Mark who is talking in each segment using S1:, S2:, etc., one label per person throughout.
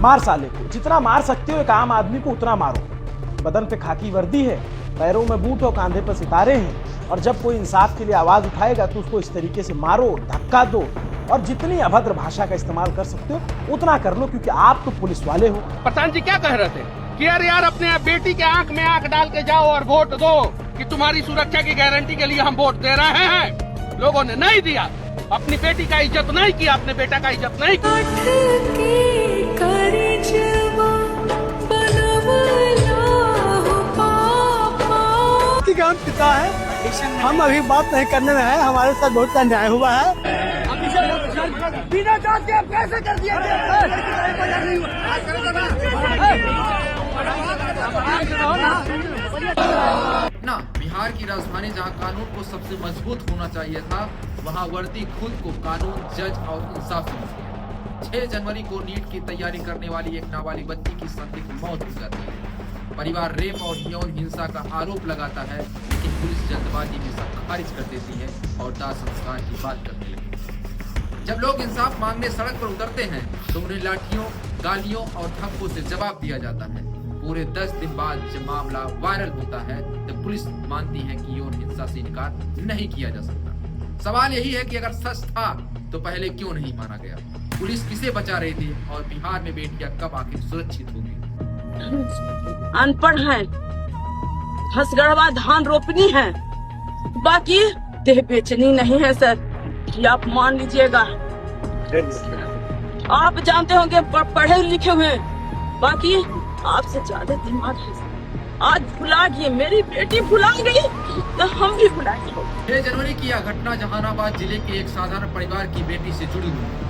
S1: मार साले को, जितना मार सकते हो एक आम आदमी को उतना मारो। बदन पे खाकी वर्दी है, पैरों में बूट और कांधे पर सितारे हैं, और जब कोई इंसाफ के लिए आवाज उठाएगा तो उसको इस तरीके से मारो, धक्का दो, और जितनी अभद्र भाषा का इस्तेमाल कर सकते हो उतना कर लो, क्योंकि आप तो पुलिस वाले हो।
S2: प्रधान जी क्या कह रहे थे कि अरे यार अपने बेटी के आंख में आंख डाल के जाओ और वोट दो, कि तुम्हारी सुरक्षा की गारंटी के लिए हम वोट दे रहे हैं। लोगों ने नहीं दिया, अपनी बेटी का इज्जत नहीं किया, अपने बेटा का इज्जत नहीं किया।
S3: पिता है, हम अभी बात नहीं करने में है, हमारे साथ बहुत अन्याय हुआ है।
S2: बिना जांच के आप कैसे कर दिया
S4: ना बिहार की राजधानी जहां कानून को सबसे मजबूत होना चाहिए था, वहां वर्दी खुद को कानून, जज और इंसाफ समझती है। 6 जनवरी को नीट की तैयारी करने वाली एक नाबालिग बच्ची की संदिग्ध मौत हो जाती है। परिवार रेप और यौन हिंसा का आरोप लगाता है, लेकिन पुलिस जल्दबाजी में सब खारिज कर देती है और दाह संस्कार की बात करने लगती है। जब लोग इंसाफ मांगने सड़क पर उतरते हैं तो उन्हें लाठियों, गालियों और धक्कों से जवाब दिया जाता है। पूरे 10 दिन बाद जब मामला वायरल होता है तब पुलिस मानती है कि यौन हिंसा से इनकार नहीं किया जा सकता। सवाल यही है कि अगर सच था तो पहले क्यों नहीं माना गया? पुलिस किसे बचा रही थी और बिहार में बेटियां कब आखिर सुरक्षित होंगी?
S5: अनपढ़ है, हसगढ़वा धान रोपनी है, बाकी देह बेचनी नहीं है सर, ये आप मान लीजिएगा। आप जानते होंगे पढ़े लिखे हुए, बाकी आपसे ज्यादा दिमाग है। आज भुला गई, मेरी बेटी भुला गई तो हम भी भुलाएंगे।
S4: 6 जनवरी की यह घटना जहानाबाद जिले के एक साधारण परिवार की बेटी से जुड़ी हुई है।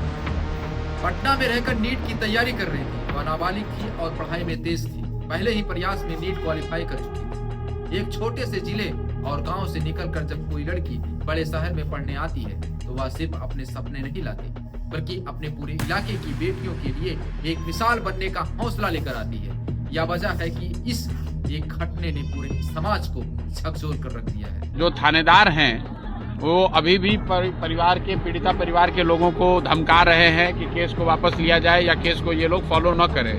S4: पटना में रहकर नीट की तैयारी कर रही थी। वह नाबालिग थी और पढ़ाई में तेज थी। पहले ही प्रयास में नीट क्वालिफाई कर चुकी थी। एक छोटे से जिले और गांव से निकलकर जब कोई लड़की बड़े शहर में पढ़ने आती है तो वह सिर्फ अपने सपने नहीं लाती, बल्कि अपने पूरे इलाके की बेटियों के लिए एक मिसाल बनने का हौसला लेकर आती है। यह वजह है कि इस एक घटने ने पूरे समाज को झकझोर कर रख दिया है।
S6: जो थानेदार हैं वो अभी भी परिवार के, पीड़िता परिवार के लोगों को धमका रहे हैं कि केस को वापस लिया जाए या केस को ये लोग फॉलो न करें।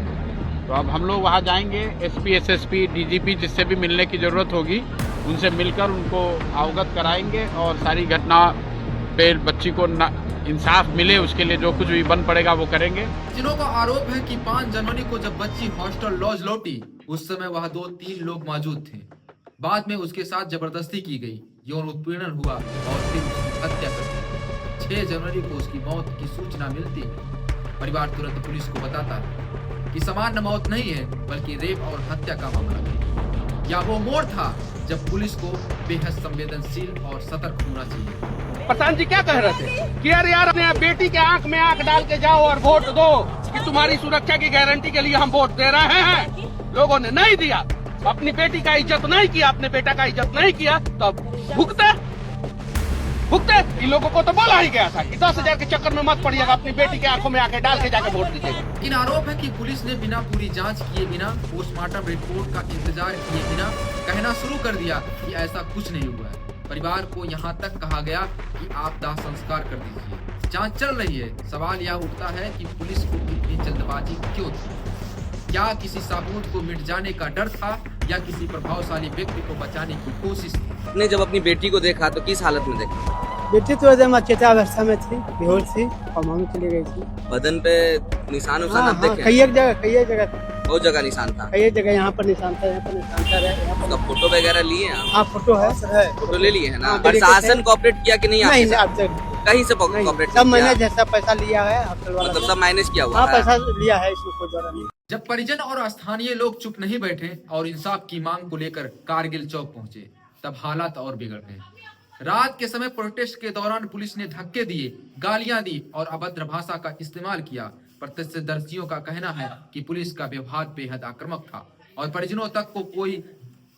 S6: तो अब हम लोग वहाँ जाएंगे, एसपी, एसएसपी, डीजीपी जिससे भी मिलने की ज़रूरत होगी उनसे मिलकर उनको अवगत कराएंगे और सारी घटना पे बच्ची को इंसाफ मिले उसके लिए जो कुछ भी बन पड़ेगा वो करेंगे।
S4: जिनों का आरोप है कि 5 जनवरी को जब बच्ची हॉस्टल लॉज लौटी उस समय वहाँ 2-3 लोग मौजूद थे। बाद में उसके साथ जबरदस्ती की गई, यौन उत्पीड़न हुआ और फिर उसकी हत्या कर दी। 6 जनवरी को उसकी मौत की सूचना मिलती है। परिवार तुरंत पुलिस को बताता है कि सामान्य मौत नहीं है बल्कि रेप और हत्या का मामला है। या वो मोड़ था जब पुलिस को बेहद संवेदनशील और सतर्क होना चाहिए।
S2: प्रधान जी क्या कह रहे थे कि अरे यार अपने बेटी के आंख में आंख डाल के जाओ और वोट दो, कि तुम्हारी सुरक्षा की गारंटी के लिए हम वोट दे रहे हैं। लोगों ने नहीं दिया, अपनी बेटी का इज्जत नहीं किया, अपने बेटा का इज्जत नहीं किया, तो अब भुगते। इन लोगों को तो बोला ही गया था कि 10,000 के चक्कर में मत पड़िएगा, अपनी बेटी के आंखों में आंखें डाल के जाके वोट दीजिएगा।
S4: इन आरोप है कि पुलिस ने बिना पूरी जांच किए बिना, पोस्टमार्टम रिपोर्ट का इंतजार किए बिना कहना शुरू कर दिया कि ऐसा कुछ नहीं हुआ है। परिवार को यहाँ तक कहा गया कि आप दाह संस्कार कर दीजिए, जांच चल रही है। सवाल यह उठता है कि पुलिस को इतनी जल्दबाजी क्यों थी? क्या किसी सबूत को मिट जाने का डर था या किसी प्रभावशाली व्यक्ति को बचाने की कोशिश थी?
S7: आपने जब अपनी बेटी को देखा तो किस हालत में देखा?
S3: बेटी तो एकदम अचेता अवस्था में थी, बेहोश थी और मम्मी चली गई थी।
S7: बदन पे निशान उशान आप देखे?
S3: कई एक जगह
S7: बहुत जगह निशान था।
S3: कई जगह, यहाँ पर निशान था, यहाँ पर निशान था।
S7: उसका फोटो वगैरह लिए आप?
S3: हाँ फोटो है,
S7: फोटो ले लिए है ना? प्रशासन कोऑपरेट किया कि नहीं?
S3: नहीं,
S7: कहीं से कोऑपरेट?
S3: सब मैंने जैसा पैसा लिया है
S7: मतलब सब मैनेज किया हुआ?
S3: हाँ पैसा लिया है, इसमें कोई जरूरत नहीं।
S4: जब परिजन और स्थानीय लोग चुप नहीं बैठे और इंसाफ की मांग को लेकर कारगिल चौक पहुंचे तब हालात और बिगड़ गए। रात के समय प्रोटेस्ट के दौरान पुलिस ने धक्के दिए, गालियां दी और अभद्र भाषा का इस्तेमाल किया। प्रत्यक्षदर्शियों का कहना है कि पुलिस का व्यवहार बेहद आक्रामक था और परिजनों तक को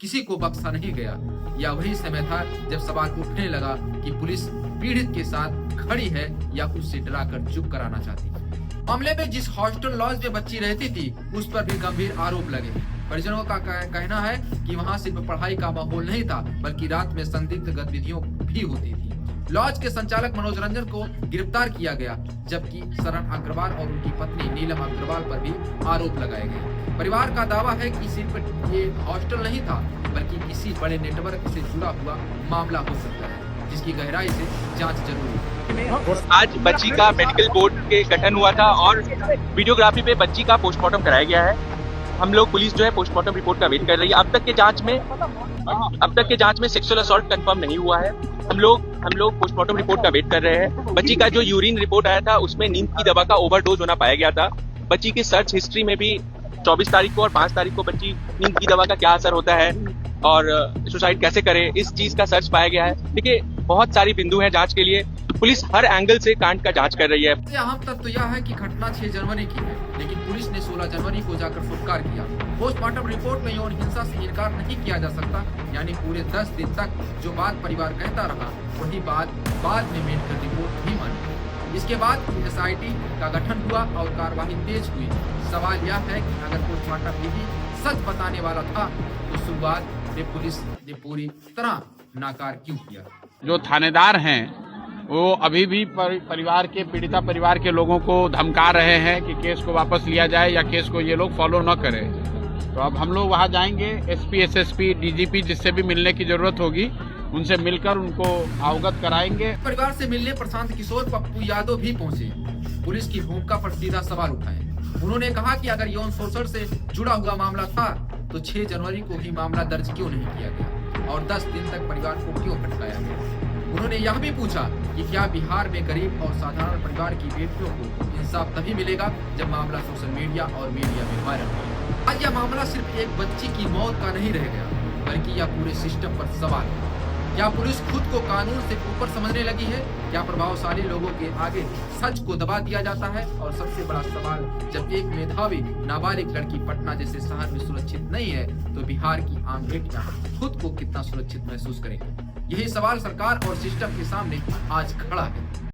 S4: किसी को बख्शा नहीं गया। यह वही समय था जब सवाल उठने लगा कि पुलिस पीड़ित के साथ खड़ी है या उससे डराकर चुप कराना चाहती है। मामले में जिस हॉस्टल लॉज में बच्ची रहती थी उस पर भी गंभीर आरोप लगे। परिजनों का कहना है कि वहां सिर्फ पढ़ाई का माहौल नहीं था बल्कि रात में संदिग्ध गतिविधियों भी होती थी। लॉज के संचालक मनोज रंजन को गिरफ्तार किया गया, जबकि शरण अग्रवाल और उनकी पत्नी नीलम अग्रवाल पर भी आरोप लगाए गए। परिवार का दावा है कि सिर्फ ये हॉस्टल नहीं था, बल्कि किसी बड़े नेटवर्क से जुड़ा हुआ मामला हो सकता है, जिसकी गहराई से जांच जरूरी है।
S8: आज बच्ची का मेडिकल बोर्ड के गठन हुआ था और वीडियोग्राफी पे बच्ची का पोस्टमार्टम कराया गया है। हम लोग पुलिस जो है पोस्टमार्टम रिपोर्ट का वेट कर रही है। अब तक के जांच में सेक्सुअल असॉल्ट कंफर्म नहीं हुआ है। हम लोग पोस्टमार्टम रिपोर्ट का वेट कर रहे हैं। बच्ची का जो यूरिन रिपोर्ट आया था उसमें नींद की दवा का ओवरडोज होना पाया गया था। बच्ची की सर्च हिस्ट्री में भी 24 तारीख को और 5 तारीख को बच्ची नींद की दवा का क्या असर होता है और सुसाइड कैसे करे, इस चीज का सर्च पाया गया है। देखिए, बहुत सारी बिंदु हैं जांच के लिए। पुलिस हर एंगल से कांड का जांच कर रही है।
S4: अहम तथ्य तो यह है कि घटना 6 जनवरी की है, लेकिन पुलिस ने 16 जनवरी को जाकर फुटकार किया। पोस्टमार्टम रिपोर्ट में यौन हिंसा से इनकार नहीं किया जा सकता, यानी पूरे 10 दिन तक जो बात परिवार कहता रहा वही बात बाद में मेडिकल रिपोर्ट भी मानी। इसके बाद SIT का गठन हुआ और कार्रवाई तेज हुई। सवाल यह है कि अगर पोस्टमार्टम विधि सच बताने वाला था तो शुरुआत में पुलिस ने पूरी तरह नाकार क्यों किया?
S6: जो थानेदार हैं वो अभी भी परिवार के पीड़िता परिवार के लोगों को धमका रहे हैं कि केस को वापस लिया जाए या केस को ये लोग फॉलो न करें। तो अब हम लोग वहाँ जाएंगे, SP, SSP, DGP जिससे भी मिलने की जरूरत होगी उनसे मिलकर उनको अवगत कराएंगे।
S4: परिवार से मिलने प्रशांत किशोर, पप्पू यादव भी पहुंचे। पुलिस की भूमिका पर सीधा सवाल उठाए। उन्होंने कहा कि अगर यौन शोषण से जुड़ा हुआ मामला था तो 6 जनवरी को ही मामला दर्ज क्यों नहीं किया गया और 10 दिन तक परिवार को क्यों भटकाया गया। उन्होंने यह भी पूछा कि क्या बिहार में गरीब और साधारण परिवार की बेटियों को इंसाफ तभी मिलेगा जब मामला सोशल मीडिया और मीडिया में वायरल हो। आज यह मामला सिर्फ एक बच्ची की मौत का नहीं रह गया, बल्कि यह पूरे सिस्टम पर सवाल है। क्या पुलिस खुद को कानून से ऊपर समझने लगी है? क्या प्रभावशाली लोगों के आगे सच को दबा दिया जाता है? और सबसे बड़ा सवाल, जब एक मेधावी नाबालिग लड़की पटना जैसे शहर में सुरक्षित नहीं है तो बिहार की आम बेटियां खुद को कितना सुरक्षित महसूस करेंगी? यही सवाल सरकार और सिस्टम के सामने आज खड़ा है।